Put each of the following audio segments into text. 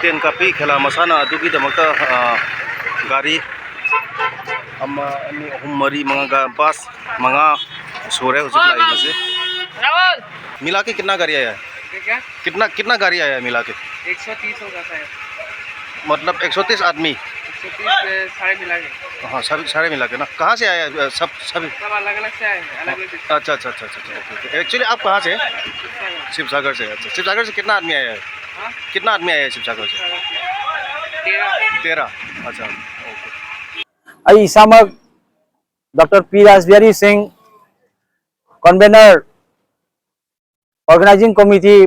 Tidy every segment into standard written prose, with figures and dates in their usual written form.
10 kapi khela masana adugi damakta gari ama ani ahum mari mga bus mga sore hujik lai base मिला के कितना गाड़ी आया है? क्या? कितना गाड़ी आया है मिला के? 130 होगा शायद। मतलब 130 आदमी? 130 सारे मिला के। हाँ सारे मिला के ना। कहाँ से आया है सब सभी? सब अलग अलग से आए हैं, अलग अलग। अच्छा। एक्चुअली आप कहाँ से? शिवसागर से। अच्छा, शिवसागर से कितना आदमी आया है? हाँ? कितना आदमी आया है शिवसागर से? 13। अच्छा ओके। आई इसामक doctor P Rasbihari Singh, convener organizing committee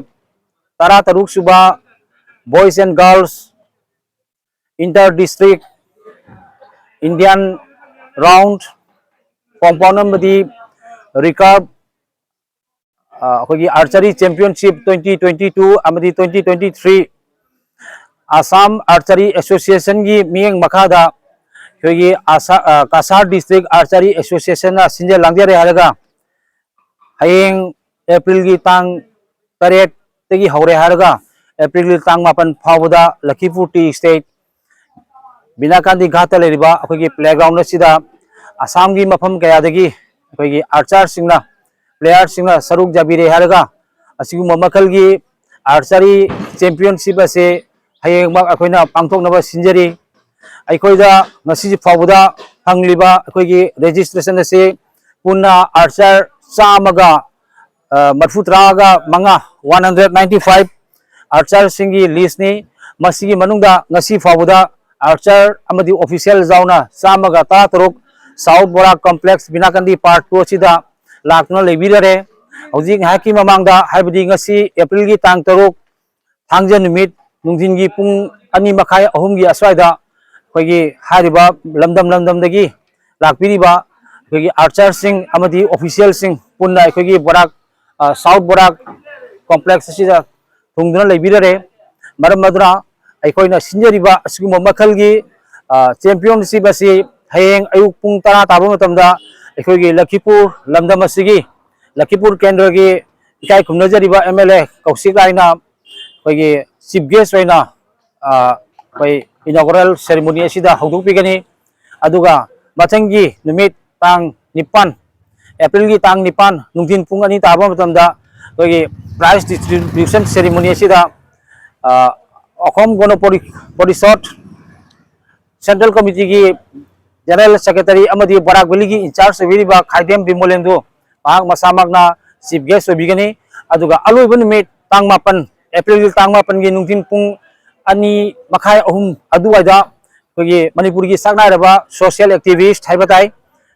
तरा तरुक सुबा boys and girls inter district Indian round compound recurve archery championship 2022 अमदी 2023 आसाम आर्चरी एसोसिएशन की मियंग मखादा कासार डिस्ट्रिक्ट आर्चरी एसोसिएशन सिंजे लांगदे हारगा हयेंग एप्रिल की तांग 8 तगी हौरे हारगा एप्रिल की तांग 8 फावदा लखीपुर टी स्टेट बिनाकांदी घाट लेरिबा अखोगी प्लेग्राउंड सिदा आसाम की मफम कयादगी अखोगी आर्चर सिंगना प्लेयर सिंगना सरुक जाबिरे हारगा असिगु मखल की आर्चरी चैंपियनशिप असे हयेंग मक अखोइना पांगथोकनबा सिंजरी अखोइदा ngasi फावदा फंगलिबा अखोगी रजिस्ट्रेशन असे पुन्ना आर्चर चामगा मरफुतरागा मंगा 195 आर्चर सिंगी लिस्टनी मसीगी मनुंगा ngasi फावदा आर्चर अमदी ऑफिशियल जाउना चामगा ता तरुक साउथ बोरा कॉम्प्लेक्स बिनाकंदी पार्ट 2 सिदा लाकना लेबिरे हौजिक हाकी ममांगदा हाइबदी ngasi एप्रिल की तांग तरुक थांजे निमित नुंजिनगी पुंग अनि मखाय अहुमगी असवाइदा अखोगी हारिबा लमदम लाकपिरिबा अखोगी आर्चर सिंग अमदी ऑफिशियल सिंग पुन्ना अखोगी बोराक साउथ बोराक कॉम्प्लेक्स सिदा थुंगदना लेबिरे मरम मदुना अखोइना सिंजरिबा असगुम मखलगी चैंपियनशिप असि हयेंग अयुक पुंग 10 ताबा मतमदा अखोगी लखीपुर लमदम असिगी लखीपुर केंद्र की इकाई खुमनजरिबा एमएलए कौशिक लाइना अखोगी चीफ गेस्ट होइना इनॉग्रल सेरेमनी असिदा हौदोकपिगनी अदुगा मथंगी निमित तांग 9 एप्रिल की तांग 9 नुंथिन पुंग 2 ताबा मतमदा अखोगी prize distribution ceremony असिदा Axom Gana Parishad central committee की जनरल सेक्रेटरी अमदी बराक वैली की इंचार्ज ओइरिबा खाइदेम बिमोलेंदु पाक मसामकना चीफ गेस्ट ओइबिगनी अदुगा अलोइब निमित तांग 9 एप्रिल की तांग 9 की नुंथिन पुंग 2 मखाय अहुम अदुवाइदा अखोगी मणिपुर की सागनायरबा social activist हाइबताई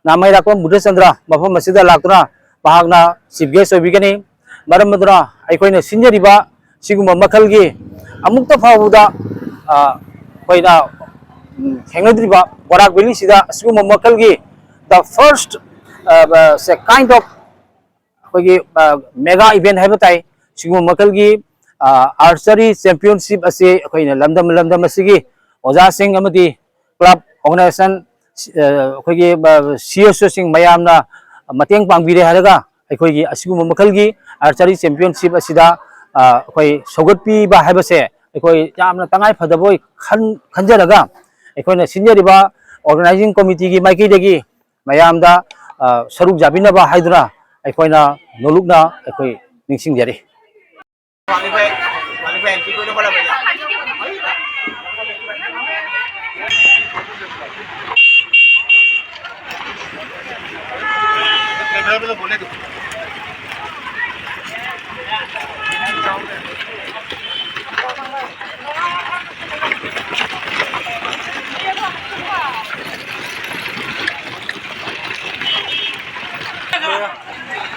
नामाइराकम Budhachandra मफम मसिदा लाक्तुना पाकना chief guest ओइबिगनी मरम मदुना अखोइना सिंजरिबा सिगुम मखलगी अमुक्ता फावदा अखोइना थेंगनद्रिबा बराक वैली सिदा सिगुम मखलगी द फर्स्ट से काइंड ऑफ अखोगी मेगा इवेंट हाइबताई सिगुम मखलगी आर्चरी चैंपियनशिप असे अखोइना लमदम असिगी ओजा सिंह अमदी क्लब ऑर्गेनाइजेशन अखोगी सीएसओ सिंह मयामना मतेंग पांगबिरे हारगा अखोगी असिगुम मखलगी आर्चरी चैंपियनशिप असिदा अखोई सौगतपी बा हाइबसे अखोई यामना तंगाई फदबोय खंजरगा अखोइना सिंजरिबा ऑर्गेनाइजिंग कमिटी की माइकीदगी मयामदा सरुक जाबिनबा हाइदुना अखोइना नोलुकना अखोई निंगसिंगजरी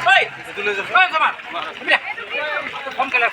Hey, sama. Mira. Kom ke la